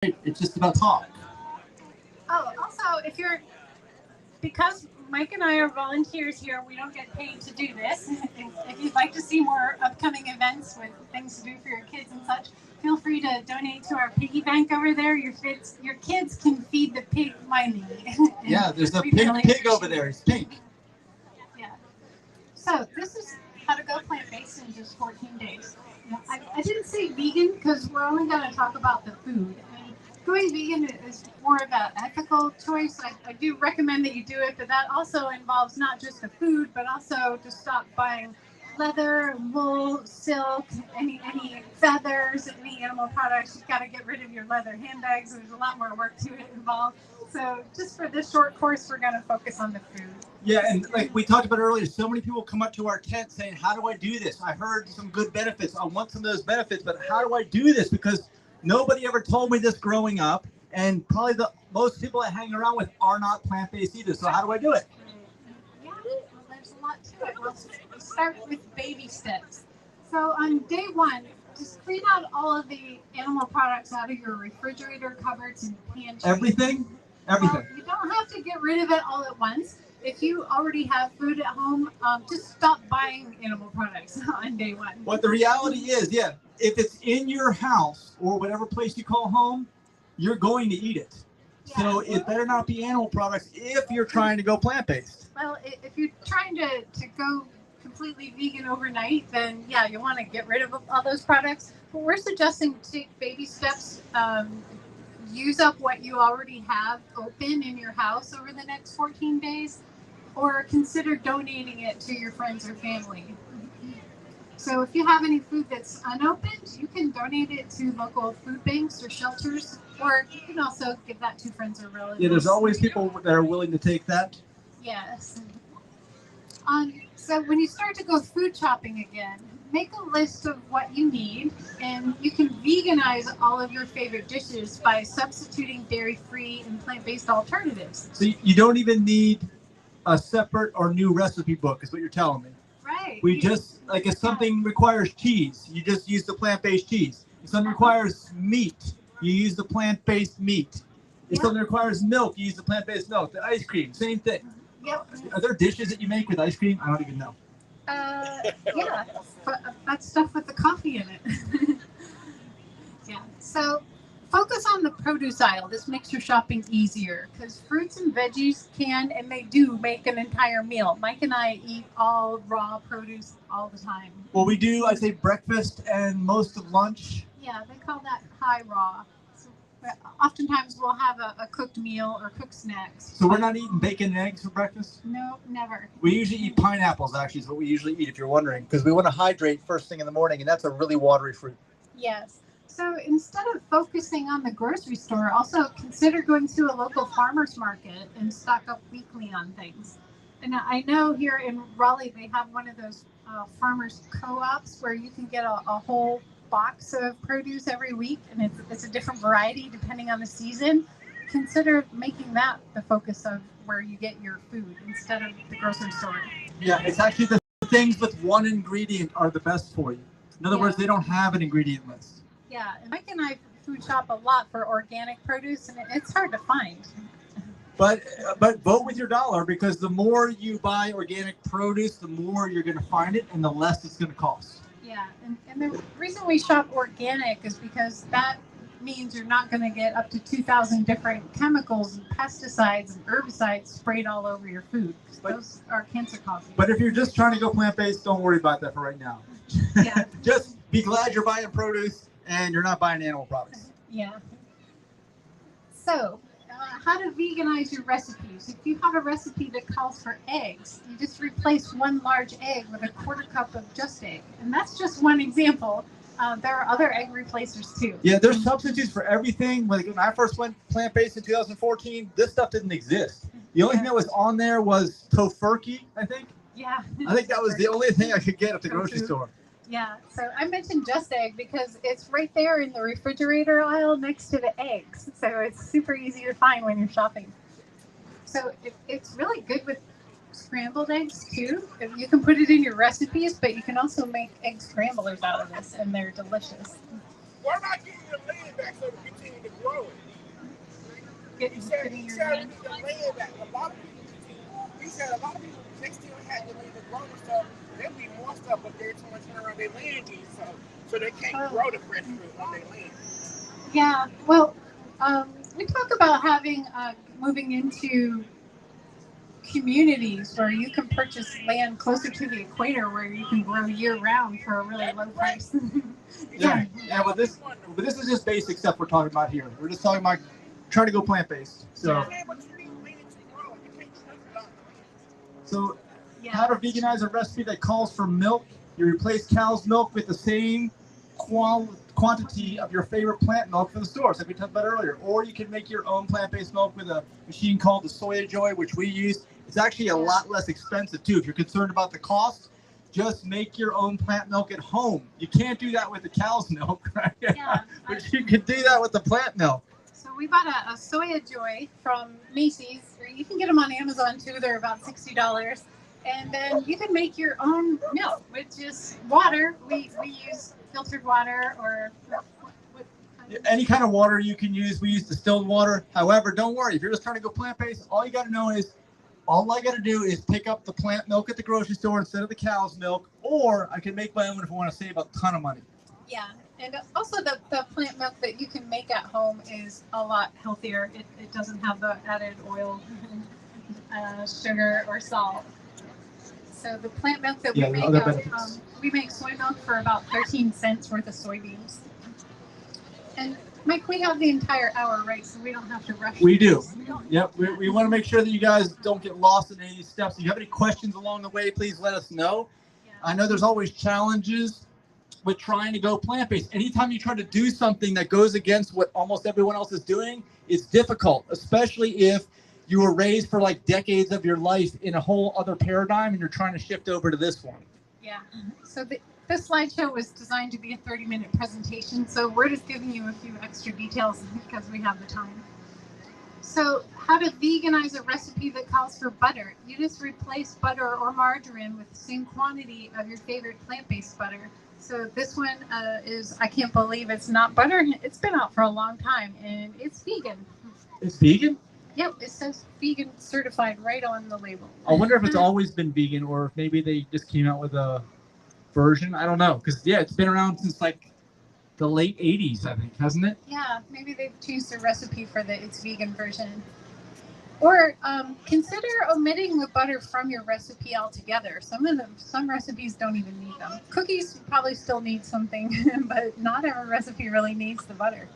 It's just about talk. Oh, also, because Mike and I are volunteers here, we don't get paid to do this. If you'd like to see more upcoming events with things to do for your kids and such, feel free to donate to our piggy bank over there. Your kids can feed the pig money. Yeah, there's a pig over there. It's pink. Yeah. So this is how to go plant-based in just 14 days. I didn't say vegan because we're only going to talk about the food. And going vegan is more of an ethical choice. I do recommend that you do it, but that also involves not just the food, but also to stop buying leather, wool, silk, any feathers, any animal products. You've got to get rid of your leather handbags. There's a lot more work to it involved. So just for this short course, we're going to focus on the food. Yeah, and like we talked about earlier, so many people come up to our tent saying, how do I do this? I heard some good benefits. I want some of those benefits, but how do I do this? Because nobody ever told me this growing up, and probably the most people I hang around with are not plant-based either. So how do I do it? Yeah, well, there's a lot to it. We'll start with baby steps. So on day one, just clean out all of the animal products out of your refrigerator, cupboards, and pantry. Everything? Well, you don't have to get rid of it all at once. If you already have food at home, just stop buying animal products on day one. But the reality is, yeah, if it's in your house or whatever place you call home, you're going to eat it. Yeah. So it better not be animal products if you're trying to go plant-based. Well, if you're trying to go completely vegan overnight, then yeah, you want to get rid of all those products. But we're suggesting to take baby steps. Use up what you already have open in your house over the next 14 days, or consider donating it to your friends or family. So if you have any food that's unopened, you can donate it to local food banks or shelters, or you can also give that to friends or relatives. Yeah, there's always people that are willing to take that. Yes. So when you start to go food shopping again, make a list of what you need, and you can veganize all of your favorite dishes by substituting dairy-free and plant-based alternatives. So you don't even need a separate or new recipe book, is what you're telling me. Right. We just, like if something requires cheese, you just use the plant-based cheese. If something requires meat, you use the plant-based meat. If something requires milk, you use the plant-based milk. The ice cream, same thing. Yep. Are there dishes that you make with ice cream? I don't even know. Yeah, that's stuff with the coffee in it. Yeah, so focus on the produce aisle. This makes your shopping easier because fruits and veggies can, and they do, make an entire meal. Mike and I eat all raw produce all the time. Well, we do, I'd say, breakfast and most of lunch. Yeah, they call that high raw. Oftentimes we'll have a cooked meal or cooked snacks. So we're not eating bacon and eggs for breakfast? No, never. We usually eat pineapples, actually, is what we usually eat, if you're wondering, because we want to hydrate first thing in the morning, and that's a really watery fruit. Yes. So instead of focusing on the grocery store, also consider going to a local farmer's market and stock up weekly on things. And I know here in Raleigh, they have one of those farmers co-ops where you can get a whole box of produce every week, and it's a different variety depending on the season. Consider making that the focus of where you get your food instead of the grocery store. Yeah, it's actually the things with one ingredient are the best for you. In other words, they don't have an ingredient list. Yeah, and Mike and I food shop a lot for organic produce, and it's hard to find. But vote with your dollar, because the more you buy organic produce, the more you're going to find it and the less it's going to cost. Yeah, and the reason we shop organic is because that means you're not going to get up to 2,000 different chemicals and pesticides and herbicides sprayed all over your food. Those are cancer causing. But if you're just trying to go plant-based, don't worry about that for right now. Yeah. Just be glad you're buying produce and you're not buying animal products. Yeah. So, how to veganize your recipes. If you have a recipe that calls for eggs, you just replace one large egg with a quarter cup of just egg. And that's just one example. There are other egg replacers too. Yeah, there's substitutes for everything. Like when I first went plant-based in 2014, this stuff didn't exist. The only thing that was on there was tofurkey, I think. Yeah. I think that was the only thing I could get at the grocery store. Yeah, so I mentioned just egg because it's right there in the refrigerator aisle next to the eggs. So it's super easy to find when you're shopping. So it's really good with scrambled eggs too. You can put it in your recipes, but you can also make egg scramblers out of this, and they're delicious. Why not getting your land back so we continue to grow it. He said we need to lay back. A lot of people, he said a lot of people, they still had to leave the growing stuff. There'll be more stuff, but they're trying to turn around their land use, so they can't grow the fresh fruit on their land. Yeah, well, we talk about having moving into communities where you can purchase land closer to the equator where you can grow year round for a really low price. Yeah, but this is just basic stuff we're talking about here. We're just talking about trying to go plant-based. So, how to veganize a recipe that calls for milk. You replace cow's milk with the same quantity of your favorite plant milk from the store, like we talked about earlier. Or you can make your own plant-based milk with a machine called the Soya Joy, which we use. It's actually a lot less expensive too. If you're concerned about the cost, just make your own plant milk at home. You can't do that with the cow's milk, right? Yeah, but you can do that with the plant milk. So we bought a Soya Joy from Macy's. You can get them on Amazon too. They're about $60. And then you can make your own milk, which is water. We use filtered water or any kind of water you can use. We use distilled water. However, don't worry. If you're just trying to go plant-based, all I got to do is pick up the plant milk at the grocery store instead of the cow's milk, or I can make my own if I want to save a ton of money. Yeah, and also the plant milk that you can make at home is a lot healthier. It doesn't have the added oil, sugar, or salt. So the plant milk that we make soy milk for about 13 cents worth of soybeans. And Mike, we have the entire hour, right? So we don't have to rush. We do. Yep. We want to make sure that you guys don't get lost in any of these steps. If you have any questions along the way, please let us know. Yeah. I know there's always challenges with trying to go plant-based. Anytime you try to do something that goes against what almost everyone else is doing, it's difficult, especially if you were raised for like decades of your life in a whole other paradigm and you're trying to shift over to this one. Yeah. So this slideshow was designed to be a 30-minute presentation, so we're just giving you a few extra details because we have the time. So how to veganize a recipe that calls for butter. You just replace butter or margarine with the same quantity of your favorite plant-based butter. So this one is, I can't believe it's not butter. It's been out for a long time, and it's vegan. It's vegan? Yep, it says vegan certified right on the label. I wonder if it's always been vegan or if maybe they just came out with a version. I don't know. Because, yeah, it's been around since like the late 80s, I think, hasn't it? Yeah, maybe they've changed the recipe for the it's vegan version. Or consider omitting the butter from your recipe altogether. Some recipes don't even need them. Cookies probably still need something, but not every recipe really needs the butter.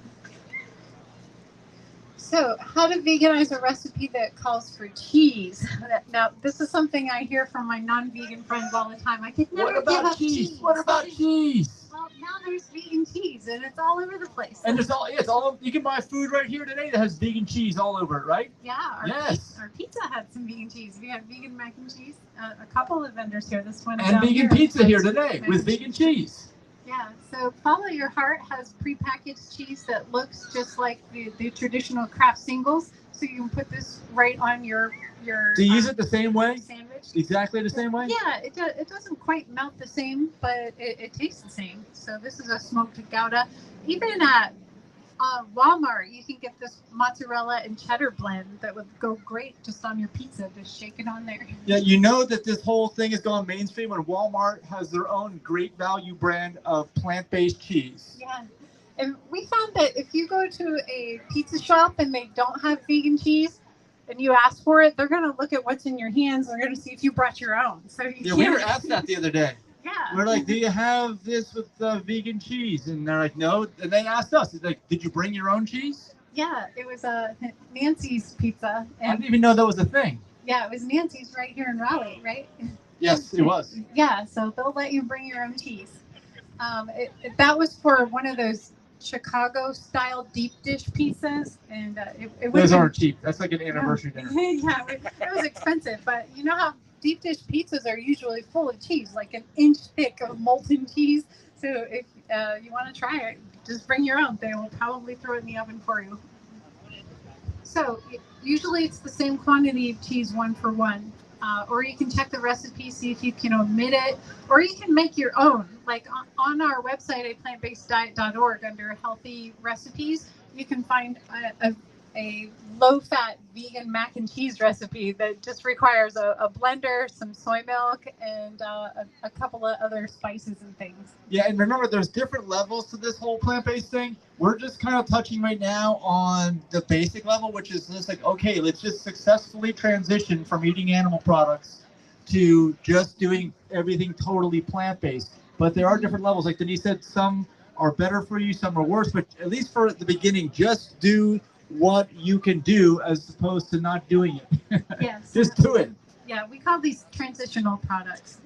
So, how to veganize a recipe that calls for cheese. Now, this is something I hear from my non-vegan friends all the time. I could never give up cheese. What about cheese? Well, now there's vegan cheese, and it's all over the place. And it's all you can buy food right here today that has vegan cheese all over it, right? Yeah. Our pizza had some vegan cheese. We had vegan mac and cheese. A couple of vendors here. This one and vegan pizza here today with vegan cheese. Yeah, so Follow Your Heart has prepackaged cheese that looks just like the traditional Kraft singles. So you can put this right on your Do you use it the same way? Sandwich. Exactly the same way? Yeah, it doesn't quite melt the same, but it tastes the same. So this is a smoked Gouda. Even at Walmart, you can get this mozzarella and cheddar blend that would go great just on your pizza. Just shake it on there. Yeah, you know that this whole thing has gone mainstream when Walmart has their own great value brand of plant-based cheese. Yeah. And we found that if you go to a pizza shop and they don't have vegan cheese and you ask for it, they're going to look at what's in your hands. They're going to see if you brought your own. So we were asked that the other day. Yeah. We're like, do you have this with vegan cheese? And they're like, no. And they asked us, like, did you bring your own cheese? Yeah, it was Nancy's Pizza. And I didn't even know that was a thing. Yeah, it was Nancy's right here in Raleigh, right? Yes, it was. Yeah, so they'll let you bring your own cheese. That was for one of those Chicago-style deep dish pizzas, and those aren't cheap. That's like an anniversary dinner. Yeah, it was expensive, but you know how deep dish pizzas are usually full of cheese, like an inch thick of molten cheese. So if you want to try it, just bring your own. They will probably throw it in the oven for you. So usually it's the same quantity of cheese, 1 for 1. Or you can check the recipe, see if you can omit it, or you can make your own. Like on our website, aPlantBasedDiet.org, under healthy recipes, you can find a low-fat vegan mac and cheese recipe that just requires a blender, some soy milk, and a couple of other spices and things. Yeah, and remember, there's different levels to this whole plant-based thing. We're just kind of touching right now on the basic level, which is just like, okay, let's just successfully transition from eating animal products to just doing everything totally plant-based. But there are different levels. Like Denise said, some are better for you, some are worse. But at least for the beginning, just do what you can do as opposed to not doing it. Yes. Just do it. Yeah, we call these transitional products.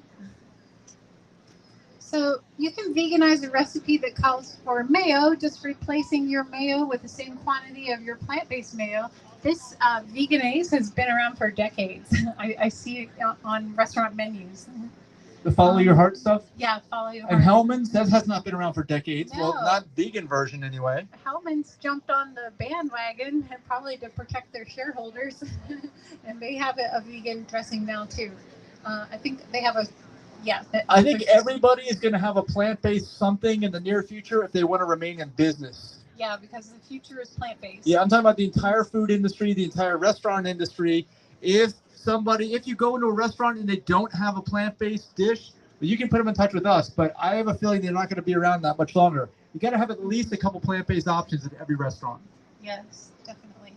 So you can veganize a recipe that calls for mayo, just replacing your mayo with the same quantity of your plant-based mayo. This veganese has been around for decades. I see it on restaurant menus. The follow your heart stuff? Yeah, follow your heart. And Hellman's, that has not been around for decades. No. Well, not vegan version anyway. Hellman's jumped on the bandwagon, probably to protect their shareholders, and they have a vegan dressing now too. I think they have a, yeah. I think everybody is going to have a plant-based something in the near future if they want to remain in business. Yeah, because the future is plant-based. Yeah, I'm talking about the entire food industry, the entire restaurant industry. If you go into a restaurant and they don't have a plant-based dish, you can put them in touch with us, but I have a feeling they're not going to be around that much longer. You got to have at least a couple plant-based options in every restaurant. Yes, definitely.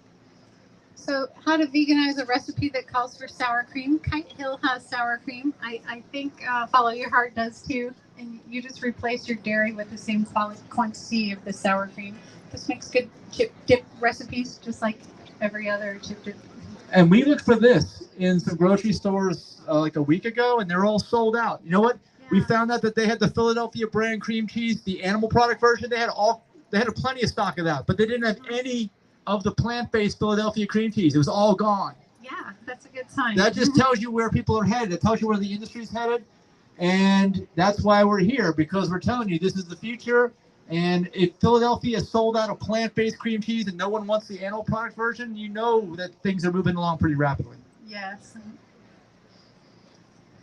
So how to veganize a recipe that calls for sour cream. Kite Hill has sour cream. I think Follow Your Heart does too. And you just replace your dairy with the same quantity of the sour cream. This makes good chip dip recipes, just like every other chip dip. And we looked for this in some grocery stores like a week ago, and they're all sold out. You know what? Yeah. We found out that they had the Philadelphia brand cream cheese, the animal product version. They had plenty of stock of that, but they didn't have any of the plant-based Philadelphia cream cheese. It was all gone. Yeah, that's a good sign. That just tells you where people are headed. It tells you where the industry's headed, and that's why we're here, because we're telling you this is the future. And if Philadelphia is sold out of plant-based cream cheese and no one wants the animal product version, you know that things are moving along pretty rapidly. Yes.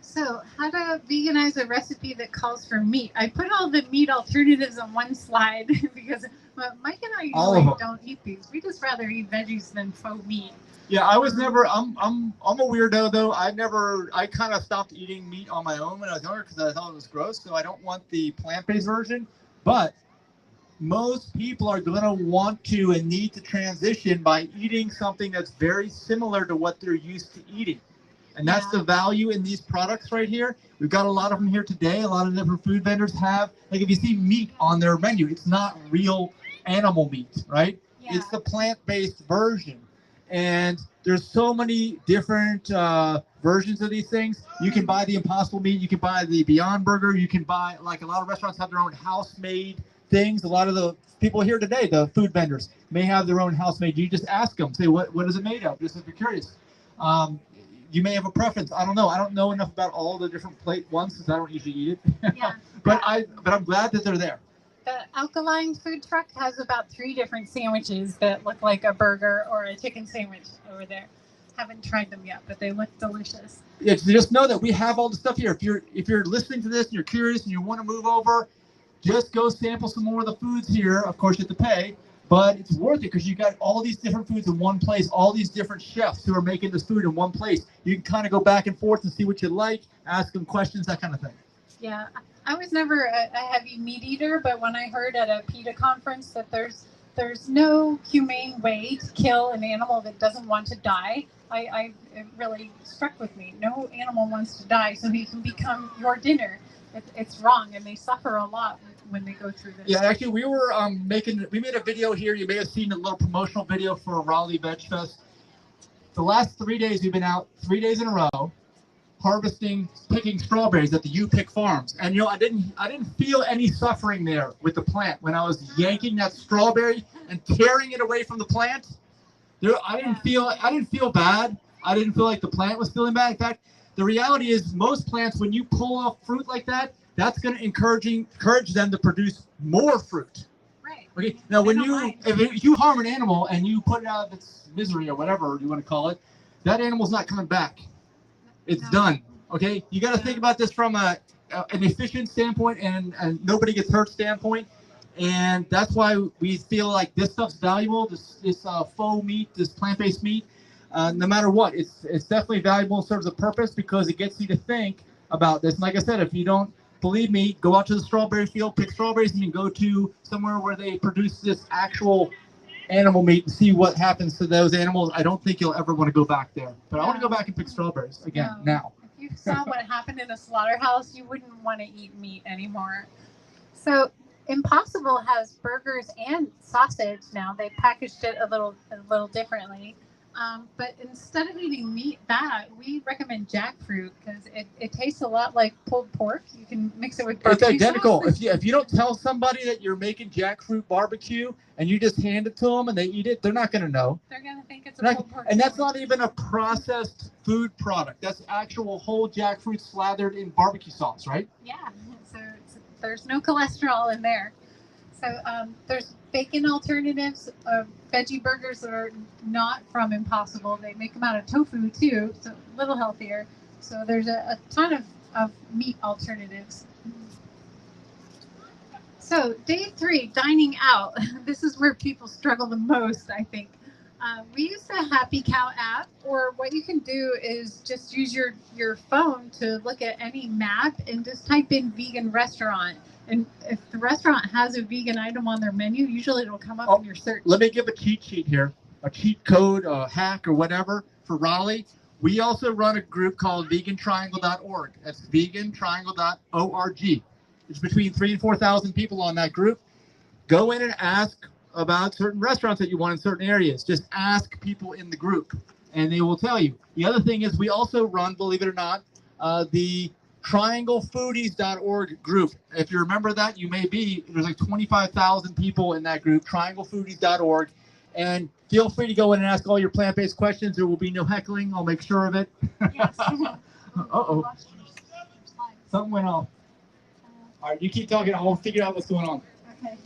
So how to veganize a recipe that calls for meat. I put all the meat alternatives on one slide because Mike and I usually don't eat these. We just rather eat veggies than faux meat. Yeah, I was never. I'm a weirdo though. I kind of stopped eating meat on my own when I was younger because I thought it was gross. So I don't want the plant-based version. But most people are going to want to and need to transition by eating something that's very similar to what they're used to eating. And that's the value in these products right here. We've got a lot of them here today. A lot of different food vendors have, like if you see meat on their menu, it's not real animal meat, right? Yeah. It's the plant-based version. And there's so many different versions of these things. You can buy the Impossible meat. You can buy the Beyond Burger. You can buy, like a lot of restaurants have their own house-made things. A lot of the people here today, the food vendors, may have their own house-made. You just ask them, say, what is it made of? Just if you're curious. You may have a preference. I don't know. I don't know enough about all the different plate ones because I don't usually eat it. Yeah. but I'm glad that they're there. The Alkaline food truck has about 3 different sandwiches that look like a burger or a chicken sandwich over there. Haven't tried them yet, but they look delicious. Yeah, so just know that we have all the stuff here. If you're listening to this and you're curious and you want to move over, just go sample some more of the foods here. Of course, you have to pay, but it's worth it because you got all these different foods in one place, all these different chefs who are making this food in one place. You can kind of go back and forth and see what you like, ask them questions, that kind of thing. Yeah, I was never a heavy meat eater, but when I heard at a PETA conference that there's no humane way to kill an animal that doesn't want to die, it really struck with me. No animal wants to die, so he can become your dinner. It's wrong, and they suffer a lot when they go through this. Yeah, actually, we were we made a video here. You may have seen a little promotional video for Raleigh Veg Fest. The last 3 days we've been out 3 days in a row, picking strawberries at the You Pick Farms, and you know I didn't feel any suffering there with the plant when I was yanking that strawberry and tearing it away from the plant. I didn't feel bad. I didn't feel like the plant was feeling bad. In fact, the reality is most plants, when you pull off fruit like that, that's going to encourage them to produce more fruit. Right. Okay. Now, if you harm an animal and you put it out of its misery or whatever you want to call it, that animal's not coming back. It's done. Okay. You got to think about this from an efficient standpoint and nobody gets hurt standpoint. And that's why we feel like this stuff's valuable. This faux meat, this plant-based meat, no matter what, it's definitely valuable and serves a purpose because it gets you to think about this. And like I said, if you don't believe me, go out to the strawberry field, pick strawberries, and then go to somewhere where they produce this actual animal meat and see what happens to those animals. I don't think you'll ever want to go back there. But I want to go back and pick strawberries again now. If you saw what happened in a slaughterhouse, you wouldn't want to eat meat anymore. So Impossible has burgers and sausage now. They packaged it a little differently. But instead of eating meat, we recommend jackfruit because it tastes a lot like pulled pork. You can mix it with barbecue. It's identical. If you don't tell somebody that you're making jackfruit barbecue and you just hand it to them and they eat it, they're not going to know. They're going to think it's a pulled pork. And that's not even a processed food product. That's actual whole jackfruit slathered in barbecue sauce, right? Yeah. So there's no cholesterol in there. So there's bacon alternatives, veggie burgers that are not from Impossible. They make them out of tofu too, so a little healthier. So there's a ton of meat alternatives. So day 3, dining out. This is where people struggle the most, I think. We use the Happy Cow app, or what you can do is just use your phone to look at any map and just type in vegan restaurant. And if the restaurant has a vegan item on their menu, usually it'll come up in your search. Let me give a cheat sheet here, a cheat code, a hack or whatever for Raleigh. We also run a group called vegantriangle.org. That's vegantriangle.org. It's between 3,000 and 4,000 people on that group. Go in and ask about certain restaurants that you want in certain areas. Just ask people in the group and they will tell you. The other thing is we also run, believe it or not, the trianglefoodies.org group. If you remember that, you may be. There's like 25,000 people in that group, trianglefoodies.org. And feel free to go in and ask all your plant-based questions. There will be no heckling. I'll make sure of it. Yes. Uh-oh. Something went off. All right, you keep talking. I'll figure out what's going on. Okay.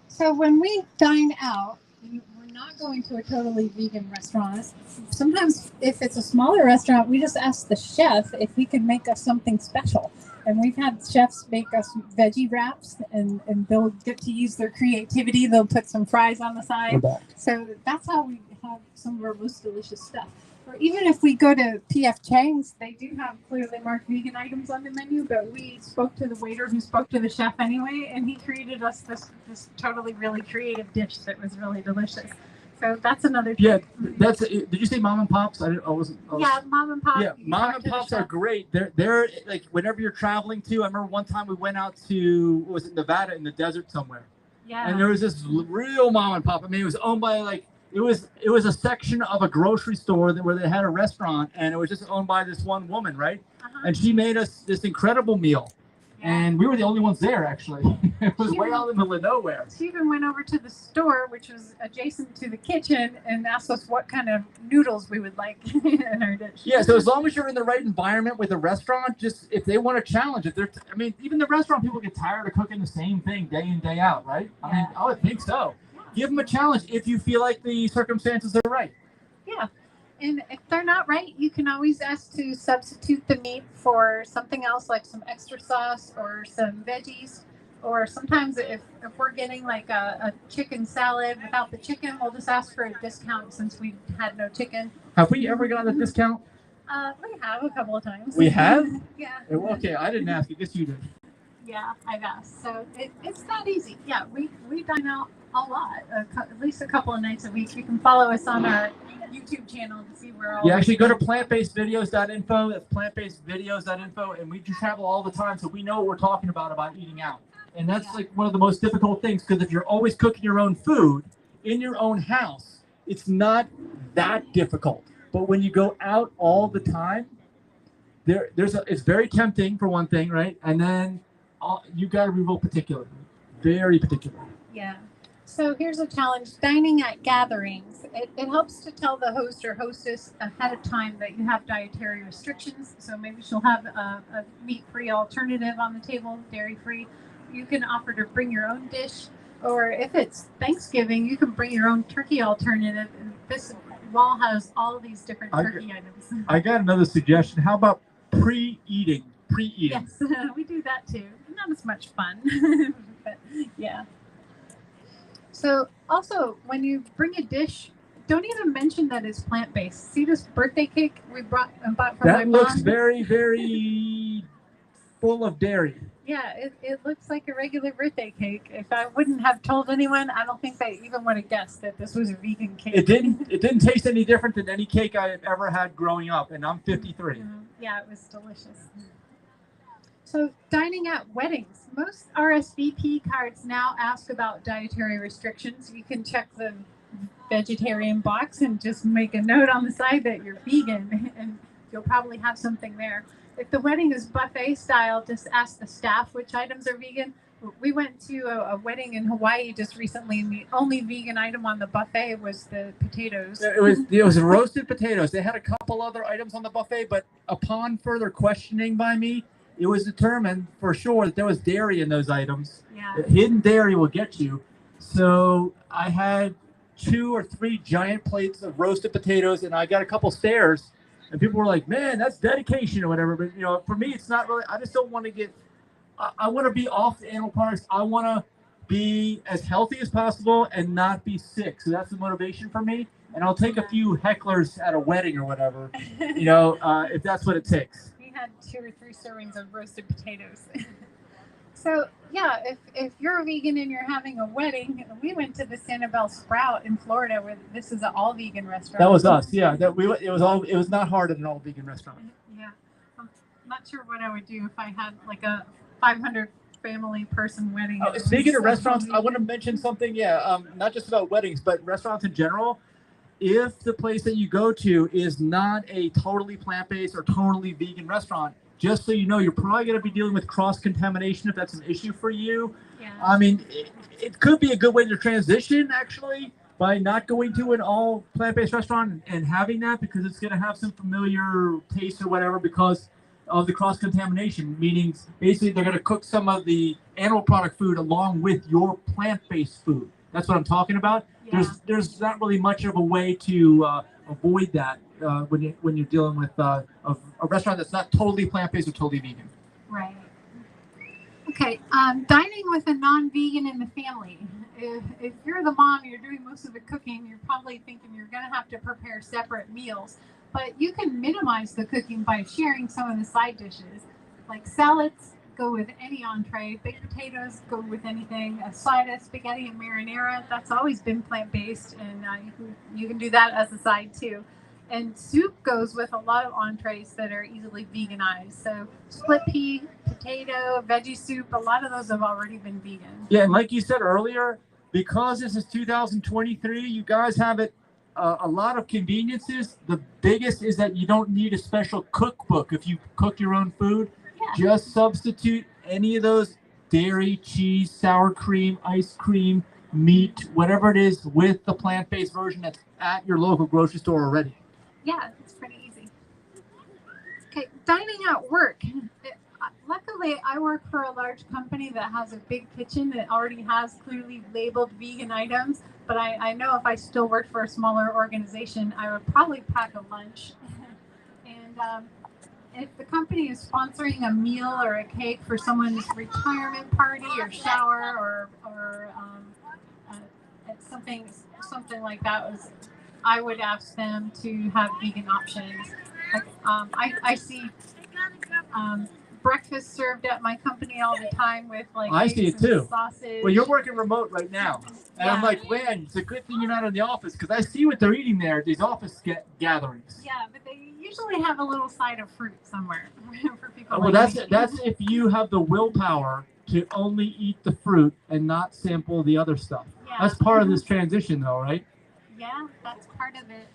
So when we dine out, we're not going to a totally vegan restaurant. Sometimes if it's a smaller restaurant, we just ask the chef if he can make us something special. And we've had chefs make us veggie wraps, and they'll get to use their creativity. They'll put some fries on the side. So that's how we have some of our most delicious stuff. Or even if we go to P.F. Chang's, they do have clearly marked vegan items on the menu, but we spoke to the waiter who spoke to the chef anyway, and he created us this totally really creative dish that was really delicious. So that's another trick. Yeah, that's. Did you say mom and pops? Yeah, mom and pop. Yeah, mom and pops are great. They're like whenever you're traveling to. I remember one time we went out to Nevada in the desert somewhere. Yeah. And there was this real mom and pop. I mean, it was owned by like. It was a section of a grocery store where they had a restaurant, and it was just owned by this one woman, right? Uh-huh. And she made us this incredible meal. Yeah. And we were the only ones there, actually. It was way out in the middle of nowhere. She even went over to the store, which was adjacent to the kitchen, and asked us what kind of noodles we would like in our dish. Yeah, so as long as you're in the right environment with a restaurant, just if they want to challenge it, I mean, even the restaurant people get tired of cooking the same thing day in, day out, right? Yeah. I mean, I would think so. Give them a challenge if you feel like the circumstances are right. Yeah. And if they're not right, you can always ask to substitute the meat for something else, like some extra sauce or some veggies. Or sometimes if we're getting like a chicken salad without the chicken, we'll just ask for a discount since we had no chicken. Have we ever gotten a discount? We have a couple of times. We have? Yeah. Okay, I didn't ask. I guess you did. Yeah, I've asked. So it's that easy. Yeah, we dine out a lot, at least a couple of nights a week. You can follow us on our YouTube channel to see where all. Yeah, actually go to plantbasedvideos.info. That's plantbasedvideos.info, and we travel all the time, so we know what we're talking about eating out. And that's like one of the most difficult things, because if you're always cooking your own food in your own house, it's not that difficult. But when you go out all the time, it's very tempting for one thing, right? And then you got to be real particular, very particular. Yeah. So here's a challenge. Dining at gatherings. It helps to tell the host or hostess ahead of time that you have dietary restrictions. So maybe she'll have a meat-free alternative on the table, dairy-free. You can offer to bring your own dish. Or if it's Thanksgiving, you can bring your own turkey alternative. And this wall has all these different turkey items. I got another suggestion. How about pre-eating? Yes, we do that too. Not as much fun, but yeah. So also, when you bring a dish, don't even mention that it's plant-based. See this birthday cake we bought for my mom? That looks very, very full of dairy. Yeah, it looks like a regular birthday cake. If I wouldn't have told anyone, I don't think they even would have guessed that this was a vegan cake. It didn't taste any different than any cake I had ever had growing up, and I'm 53. Yeah, it was delicious. So dining at weddings. Most RSVP cards now ask about dietary restrictions. You can check the vegetarian box and just make a note on the side that you're vegan, and you'll probably have something there. If the wedding is buffet style, just ask the staff which items are vegan. We went to a wedding in Hawaii just recently, and the only vegan item on the buffet was the potatoes. It was roasted potatoes. They had a couple other items on the buffet, but upon further questioning by me, it was determined for sure that there was dairy in those items. Yeah. Hidden dairy will get you. So I had 2 or 3 giant plates of roasted potatoes, and I got a couple stares, and people were like, "Man, that's dedication," or whatever. But you know, for me, it's not really. I just don't want to get. I want to be off the animal products. I want to be as healthy as possible and not be sick. So that's the motivation for me. And I'll take a few hecklers at a wedding or whatever, you know, if that's what it takes. We had 2 or 3 servings of roasted potatoes. So yeah, if you're a vegan and you're having a wedding, we went to the Sanibel Sprout in Florida, where this is an all vegan restaurant. That was us, yeah. It was not hard at an all vegan restaurant. Yeah, I'm not sure what I would do if I had like a 500 family person wedding. Speaking of restaurants, I want to mention something. Yeah, not just about weddings, but restaurants in general. If the place that you go to is not a totally plant-based or totally vegan restaurant, just so you know, you're probably going to be dealing with cross-contamination if that's an issue for you. Yeah. I mean, it could be a good way to transition, actually, by not going to an all plant-based restaurant and having that, because it's going to have some familiar taste or whatever because of the cross-contamination, meaning basically they're going to cook some of the animal product food along with your plant-based food. That's what I'm talking about. Yeah. There's not really much of a way to avoid that when you're dealing with a restaurant that's not totally plant-based or totally vegan. Right. Okay. Dining with a non-vegan in the family. If you're the mom, you're doing most of the cooking, you're probably thinking you're going to have to prepare separate meals. But you can minimize the cooking by sharing some of the side dishes. Like salads go with any entree, baked potatoes go with anything, a side of spaghetti and marinara, that's always been plant-based, and you can do that as a side too. And soup goes with a lot of entrees that are easily veganized. So split pea, potato, veggie soup, a lot of those have already been vegan. Yeah, and like you said earlier, because this is 2023, you guys have it a lot of conveniences. The biggest is that you don't need a special cookbook if you cook your own food. Yeah. Just substitute any of those dairy, cheese, sour cream, ice cream, meat, whatever it is, with the plant-based version that's at your local grocery store already. Yeah, it's pretty easy. Okay, dining at work. Luckily, I work for a large company that has a big kitchen that already has clearly labeled vegan items. But I know if I still worked for a smaller organization, I would probably pack a lunch. And if the company is sponsoring a meal or a cake for someone's retirement party or shower or something like that, I would ask them to have vegan options. Like, I see breakfast served at my company all the time with like I see it too. Sausage. Well, you're working remote right now, and Yeah. I'm like, man, it's a good thing you're not in the office because I see what they're eating there at these office gatherings. Yeah, but they usually have a little side of fruit somewhere for people. Well, like that's me. if you have the willpower to only eat the fruit and not sample the other stuff. Yeah. That's part of this transition, though, right? Yeah, that's part of it.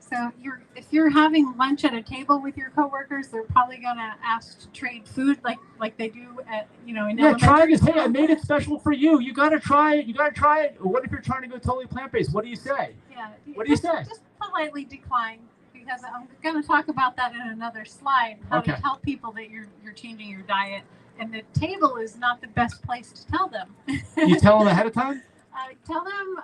So if you're having lunch at a table with your coworkers, they're probably gonna ask to trade food like they do at in Try elementary this. Hey, I school. made it special for you. You gotta try it. You gotta try it. What if you're trying to go totally plant-based? What do you say? Yeah. What do you say? Just politely decline, because I'm going to talk about that in another slide. How Okay. to tell people that you're changing your diet, and the table is not the best place to tell them. You tell them ahead of time? Tell them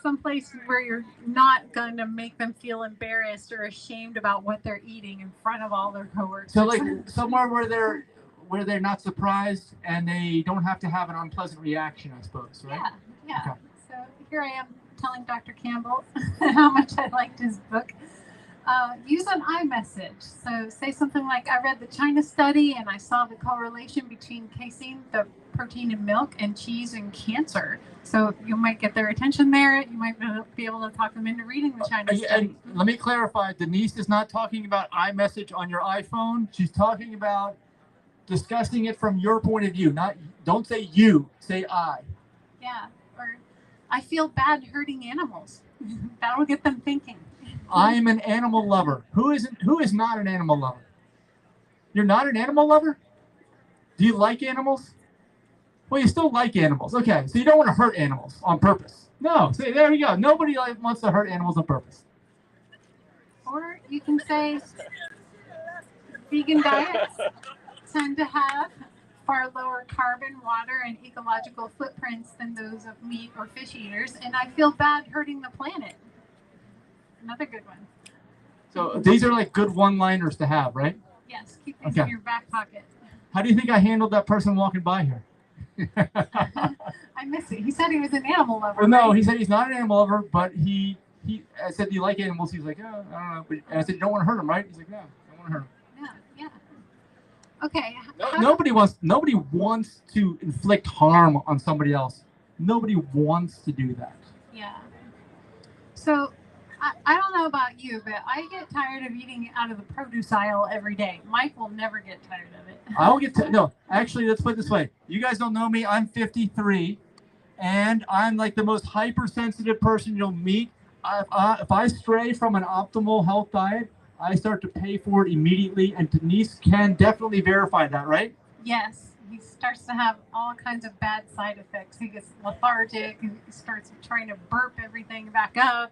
someplace where you're not going to make them feel embarrassed or ashamed about what they're eating in front of all their coworkers. So like somewhere where they're not surprised and they don't have to have an unpleasant reaction, I suppose, right? Yeah. Yeah. Okay. So here I am telling Dr. Campbell how much I liked his book. Use an iMessage. So say something like, I read the China study and I saw the correlation between casein, the protein in milk, and cheese and cancer. So you might get their attention there. You might be able to talk them into reading the China study. And let me clarify, Denise is not talking about iMessage on your iPhone. She's talking about discussing it from your point of view. Don't say you, say I. Yeah. Or I feel bad hurting animals. That'll get them thinking. I am an animal lover. Who is not an animal lover? You're not an animal lover? Do you like animals? Well, you still like animals. Okay, so you don't want to hurt animals on purpose. No, see, there you go. Nobody wants to hurt animals on purpose. Or you can say vegan diets tend to have far lower carbon, water, and ecological footprints than those of meat or fish eaters, and I feel bad hurting the planet. Another good one. So these are like good one-liners to have, right? Yes, keep these in your back pocket. How do you think I handled that person walking by here? I miss it. He said he was an animal lover. Well, no, right? he said he's not an animal lover, but I said, do you like animals? He's like, oh, I don't know. And I said, you don't want to hurt them, right? He's like, no, I don't want to hurt them. Yeah. Okay. Nobody wants to inflict harm on somebody else. Nobody wants to do that. Yeah. So I don't know about you, but I get tired of eating out of the produce aisle every day. Mike will never get tired of it. I'll get no. Actually, let's put it this way. You guys don't know me. I'm 53, and I'm like the most hypersensitive person you'll meet. If I stray from an optimal health diet, I start to pay for it immediately, and Denise can definitely verify that, right? Yes. He starts to have all kinds of bad side effects. He gets lethargic and he starts trying to burp everything back up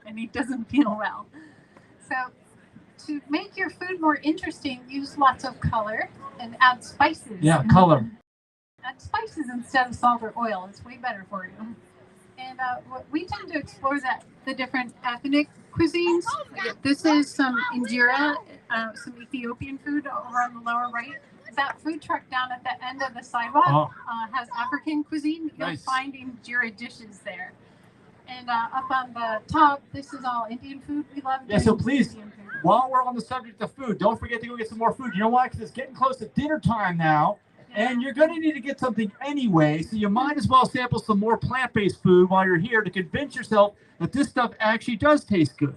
and he doesn't feel well. So to make your food more interesting, use lots of color and add spices. Yeah, color. Add spices instead of salt or oil. It's way better for you. And we tend to explore the different ethnic cuisines. This is some injera, some Ethiopian food over on the lower right. That food truck down at the end of the sidewalk has African cuisine. You'll find injera dishes there. And up on the top, this is all Indian food. We love so please, while we're on the subject of food, don't forget to go get some more food. You know why? Because it's getting close to dinner time now, and you're going to need to get something anyway, so you might as well sample some more plant-based food while you're here to convince yourself that this stuff actually does taste good.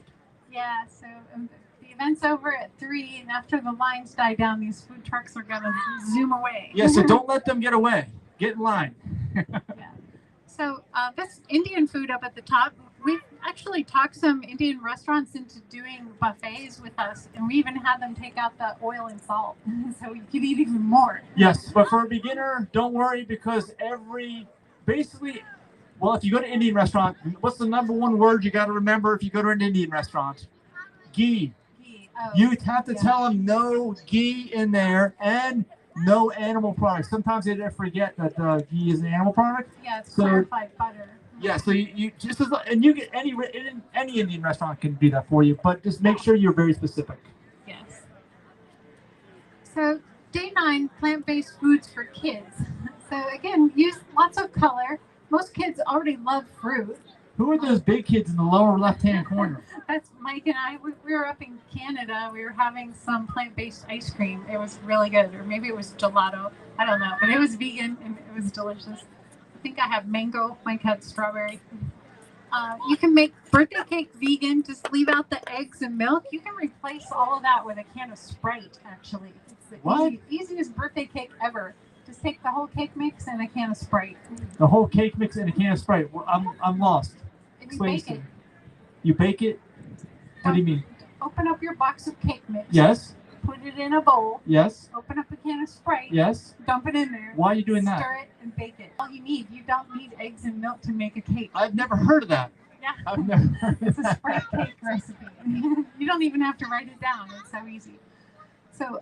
Yeah, so the event's over at 3, and after the lines die down, these food trucks are going to zoom away. Yeah, so don't let them get away. Get in line. Yeah. So this Indian food up at the top, we've actually talked some Indian restaurants into doing buffets with us, and we even had them take out the oil and salt, so you could eat even more. Yes, but for a beginner, don't worry, because well, if you go to an Indian restaurant, what's the number one word you got to remember if you go to an Indian restaurant? Ghee. You have to tell them no ghee in there and no animal products. Sometimes they forget that ghee is an animal product. Yeah, it's clarified butter. Yeah, so you just and you get any Indian restaurant can do that for you, but just make sure you're very specific. Yes. So day 9, plant-based foods for kids. So again, use lots of color. Most kids already love fruit. Who are those big kids in the lower left-hand corner? That's Mike and I. We were up in Canada. We were having some plant-based ice cream. It was really good. Or maybe it was gelato. I don't know. But it was vegan and it was delicious. I think I have mango. Mike had strawberry. You can make birthday cake vegan. Just leave out the eggs and milk. You can replace all of that with a can of Sprite, actually. It's the easiest birthday cake ever. Just take the whole cake mix and a can of Sprite. The whole cake mix and a can of Sprite. I'm lost. And you bake it. You bake it? What do you mean? Open up your box of cake mix. Yes. Put it in a bowl. Yes. Open up a can of Sprite. Yes. Dump it in there. Why are you doing that? Stir it and bake it. All you need. You don't need eggs and milk to make a cake. I've never heard of that. Yeah. I've never heard of It's a Sprite cake recipe. You don't even have to write it down. It's so easy. So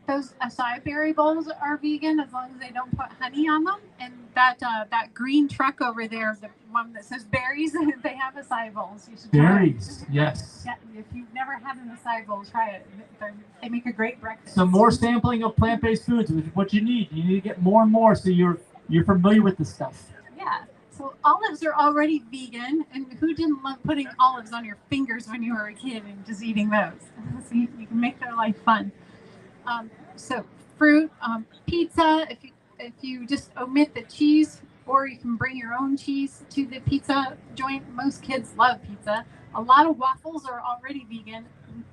those acai berry bowls are vegan as long as they don't put honey on them. And that green truck over there, the one that says berries, they have acai bowls. You should try berries, yes. Yeah, if you've never had an acai bowl, try it. They make a great breakfast. Some more sampling of plant-based foods, which is what you need. You need to get more and more so you're familiar with the stuff. Yeah. So olives are already vegan, and who didn't love putting olives on your fingers when you were a kid and just eating those? So you can make their life fun. So fruit, pizza. If you just omit the cheese, or you can bring your own cheese to the pizza joint. Most kids love pizza. A lot of waffles are already vegan,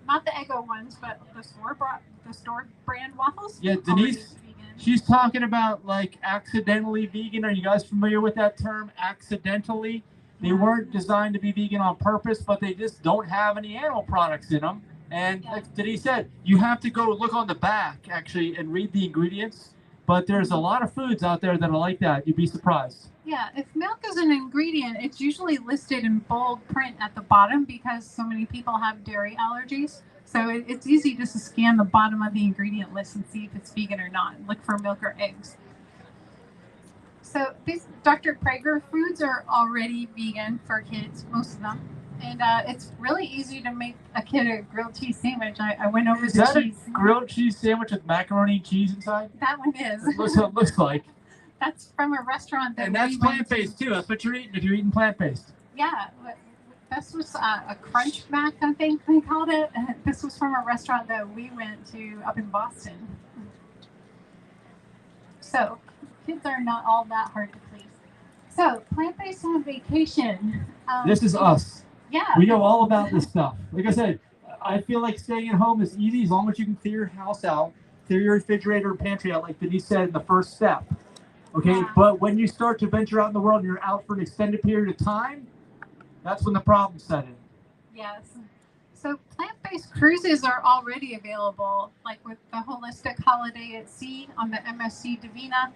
not the Eggo ones, but the store brand waffles. Yeah, Denise, she's talking about like accidentally vegan. Are you guys familiar with that term? Accidentally. They weren't designed to be vegan on purpose, but they just don't have any animal products in them. And like Denise said, you have to go look on the back actually and read the ingredients. But there's a lot of foods out there that are like that. You'd be surprised. Yeah, if milk is an ingredient, it's usually listed in bold print at the bottom because so many people have dairy allergies. So it's easy just to scan the bottom of the ingredient list and see if it's vegan or not. Look for milk or eggs. So these Dr. Prager foods are already vegan for kids, most of them. And it's really easy to make a kid a grilled cheese sandwich. I went over Is the that cheese. a grilled cheese sandwich with macaroni and cheese inside? That one is. That's what it looks like. That's from a restaurant that And that's we went plant-based too. That's what you're eating if you're eating plant-based. Yeah, this was a crunch mac, I think they called it. This was from a restaurant that we went to up in Boston. So kids are not all that hard to please. So plant-based on vacation. This is us. Yeah. We know all about this stuff. Like I said, I feel like staying at home is easy as long as you can clear your house out, clear your refrigerator and pantry out, like Denise said in the first step. Okay, Yeah. but when you start to venture out in the world and you're out for an extended period of time, that's when the problems set in. Yes. So plant-based cruises are already available, like with the Holistic Holiday at Sea on the MSC Divina.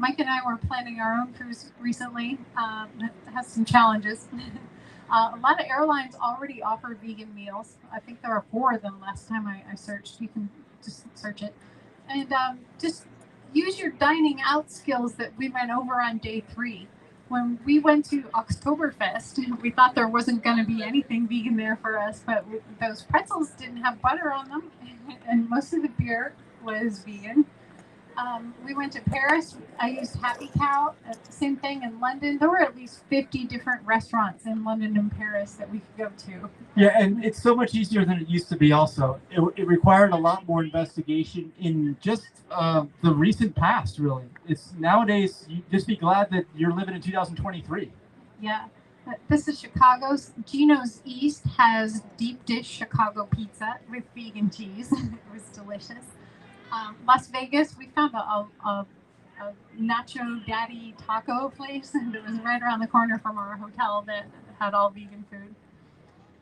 Mike and I were planning our own cruise recently. That has some challenges. A lot of airlines already offer vegan meals. I think there are 4 of them last time I searched. You can just search it. And just use your dining out skills that we went over on day 3. When we went to Oktoberfest, we thought there wasn't going to be anything vegan there for us, but those pretzels didn't have butter on them, and most of the beer was vegan. We went to Paris. I used Happy Cow. Same thing in London. There were at least 50 different restaurants in London and Paris that we could go to. Yeah, and it's so much easier than it used to be also. It required a lot more investigation in just the recent past, really. It's nowadays, you just be glad that you're living in 2023. Yeah. This is Chicago's. Gino's East has deep dish Chicago pizza with vegan cheese. It was delicious. Las Vegas, we found a Nacho Daddy taco place that was right around the corner from our hotel that had all vegan food.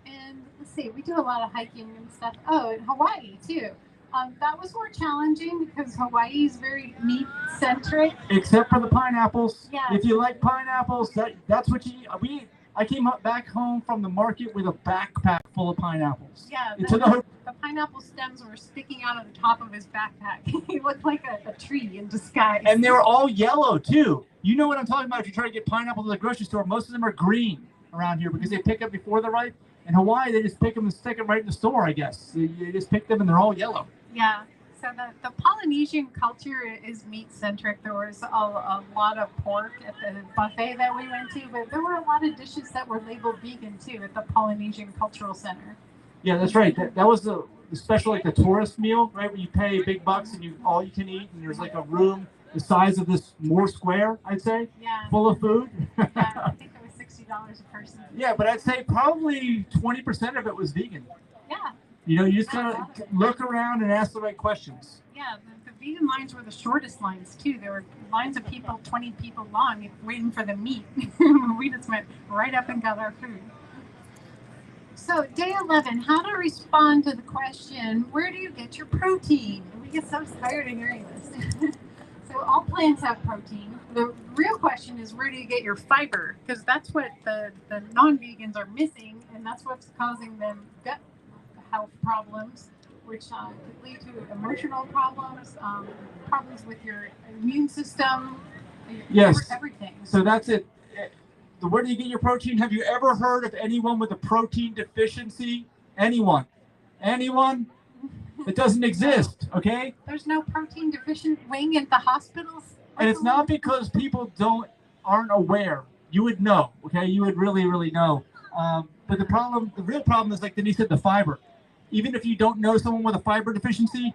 And let's see, we do a lot of hiking and stuff. Oh, in Hawaii too. That was more challenging because Hawaii is very meat-centric. Except for the pineapples. Yeah. If you like pineapples, that's what you eat. I came back home from the market with a backpack full of pineapples. Yeah, the pineapple stems were sticking out of the top of his backpack. He looked like a tree in disguise. And they were all yellow too. You know what I'm talking about. If you try to get pineapples at the grocery store, most of them are green around here because they pick up before they're ripe. In Hawaii, they just pick them and stick them right in the store, I guess. You just pick them and they're all yellow. Yeah. So the Polynesian culture is meat-centric. There was a lot of pork at the buffet that we went to, but there were a lot of dishes that were labeled vegan too at the Polynesian Cultural Center. Yeah, that's right. That was the special, like the tourist meal, right? Where you pay big bucks and all you can eat, and there's like a room the size of this more square, I'd say, yeah, full of food. Yeah, I think it was $60 a person. Yeah, but I'd say probably 20% of it was vegan. Yeah. You know, you just gotta look around and ask the right questions. Yeah, the vegan lines were the shortest lines too. There were lines of people, 20 people long, waiting for the meat. We just went right up and got our food. So day 11, how to respond to the question, where do you get your protein? We get so tired of hearing this. So all plants have protein. The real question is, where do you get your fiber? Because that's what the non-vegans are missing, and that's what's causing them gut health problems, which could lead to emotional problems, problems with your immune system, Yes. everything. So that's it. Where do you get your protein? Have you ever heard of anyone with a protein deficiency? Anyone? Anyone? It doesn't exist, okay? There's no protein deficient wing at the hospitals. And it's not because people aren't aware. you would know. Okay, you would really, really know. But the real problem is, like Denise said, the fiber. Even if you don't know someone with a fiber deficiency,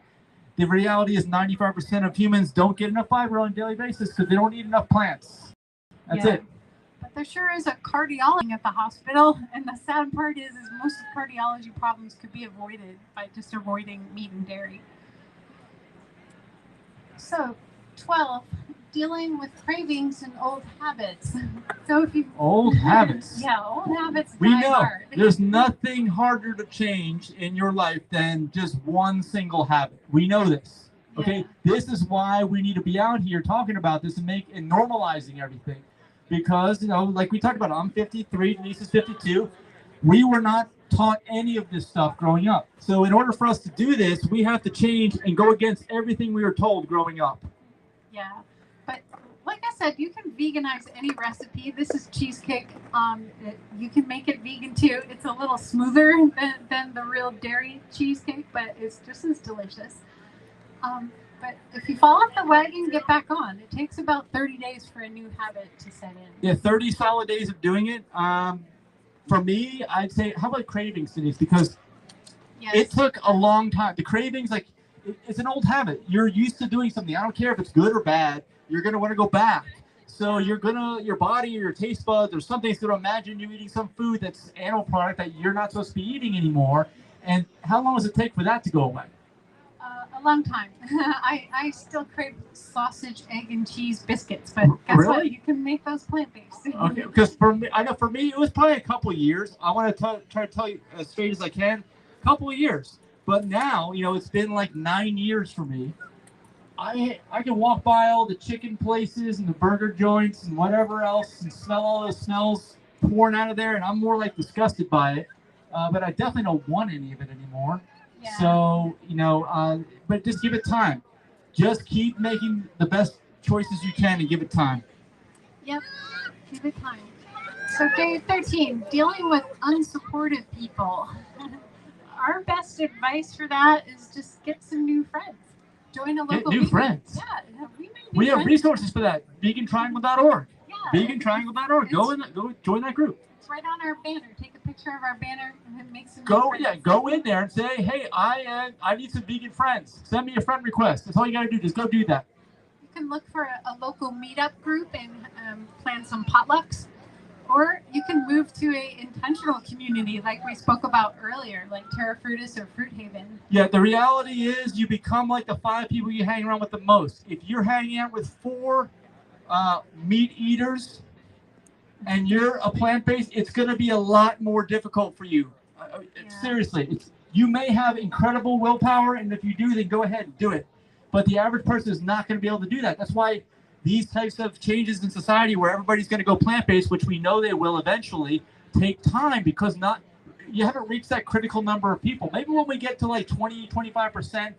the reality is 95% of humans don't get enough fiber on a daily basis because they don't eat enough plants. That's it. But there sure is a cardiology at the hospital, and the sad part is most of cardiology problems could be avoided by just avoiding meat and dairy. So, 12, dealing with cravings and old habits. So if you old habits. Yeah, old habits. We die know hard. there's nothing harder to change in your life than just one single habit. We know this. Okay, this is why we need to be out here talking about this and normalizing everything. Because, like we talked about, I'm 53, Denise is 52. We were not taught any of this stuff growing up. So in order for us to do this, we have to change and go against everything we were told growing up. Yeah, but like I said, you can veganize any recipe. This is cheesecake. You can make it vegan too. It's a little smoother than the real dairy cheesecake, but it's just as delicious. But if you fall off the wagon, get back on. It takes about 30 days for a new habit to set in. Yeah, 30 solid days of doing it. For me, I'd say, how about cravings, Denise? Because it took a long time. The cravings, like, it's an old habit. You're used to doing something. I don't care if it's good or bad. You're going to want to go back. So your body or your taste buds or something's going to imagine you eating some food that's animal product that you're not supposed to be eating anymore. And how long does it take for that to go away? A long time. I still crave sausage, egg, and cheese biscuits, but guess what? You can make those plant-based. Okay, because for me, it was probably a couple of years. I want to try to tell you as straight as I can, a couple of years. But now, it's been like 9 years for me. I can walk by all the chicken places and the burger joints and whatever else and smell all those smells pouring out of there, and I'm more like disgusted by it. But I definitely don't want any of it anymore. Yeah. So, but just give it time. Just keep making the best choices you can and give it time. Yep, give it time. So day 13, dealing with unsupportive people. Our best advice for that is just get some new friends. Join a local new friends. Yeah, we have resources for that. BeGanTriangle.org. Yeah. BeGanTriangle.org. Go join that group. It's right on our banner. Take a picture of our banner and make some. Go in there and say, hey, I need some vegan friends. Send me a friend request. That's all you got to do. Just go do that. You can look for a local meetup group and plan some potlucks. Or you can move to a intentional community like we spoke about earlier, like Terra Frutis or Fruit Haven. Yeah, the reality is you become like the 5 people you hang around with the most. If you're hanging out with 4 meat eaters and you're a plant-based, it's going to be a lot more difficult for you. Seriously, you may have incredible willpower, and if you do, then go ahead and do it. But the average person is not going to be able to do that. That's why these types of changes in society where everybody's going to go plant-based, which we know they will eventually, take time because you haven't reached that critical number of people. Maybe when we get to like 20-25%,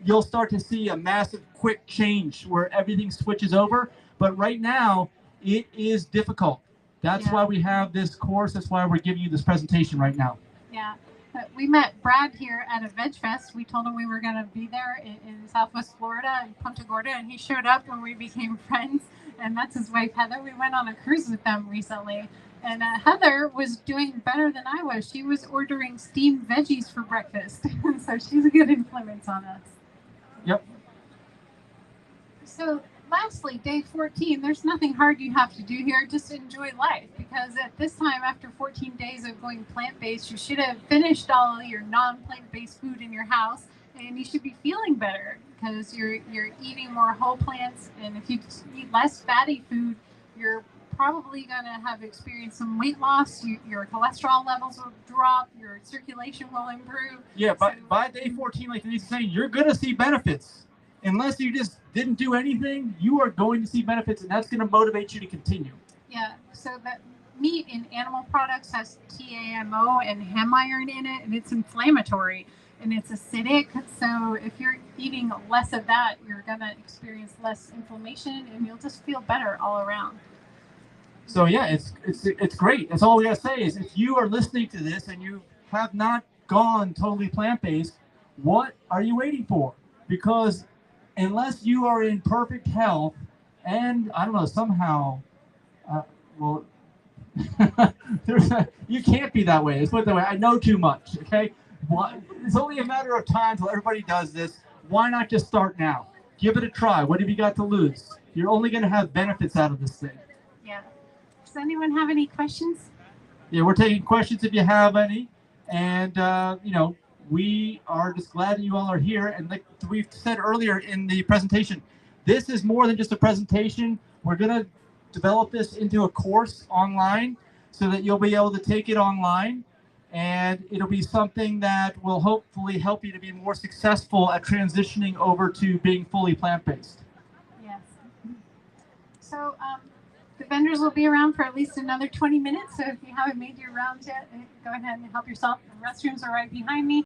you'll start to see a massive quick change where everything switches over. But right now, it is difficult. That's why we have this course. That's why we're giving you this presentation right now. Yeah. We met Brad here at a Veg Fest. We told him we were going to be there in Southwest Florida in Punta Gorda, and he showed up when we became friends. And that's his wife, Heather. We went on a cruise with them recently. And Heather was doing better than I was. She was ordering steamed veggies for breakfast. So she's a good influence on us. Yep. So lastly, day 14, there's nothing hard you have to do here. Just enjoy life, because at this time, after 14 days of going plant-based, you should have finished all your non-plant-based food in your house, and you should be feeling better because you're eating more whole plants. And if you eat less fatty food, you're probably going to have experienced some weight loss. Your cholesterol levels will drop. Your circulation will improve. Yeah, but by day 14, like Denise is saying, you're going to see benefits. Unless you just didn't do anything, you are going to see benefits, and that's going to motivate you to continue. Yeah, so that meat in animal products has TAMO and ham iron in it, and it's inflammatory, and it's acidic. So if you're eating less of that, you're going to experience less inflammation, and you'll just feel better all around. So yeah, it's great. That's all we got to say is if you are listening to this and you have not gone totally plant-based, what are you waiting for? Because unless you are in perfect health and, I don't know, somehow, You can't be that way. Let's put it that way. I know too much. Okay. It's only a matter of time till everybody does this. Why not just start now? Give it a try. What have you got to lose? You're only going to have benefits out of this thing. Yeah. Does anyone have any questions? Yeah, we're taking questions if you have any. And, we are just glad that you all are here. And like we've said earlier in the presentation, this is more than just a presentation. We're going to develop this into a course online so that you'll be able to take it online. And it'll be something that will hopefully help you to be more successful at transitioning over to being fully plant-based. Yes. So the vendors will be around for at least another 20 minutes. So if you haven't made your rounds yet, go ahead and help yourself. The restrooms are right behind me.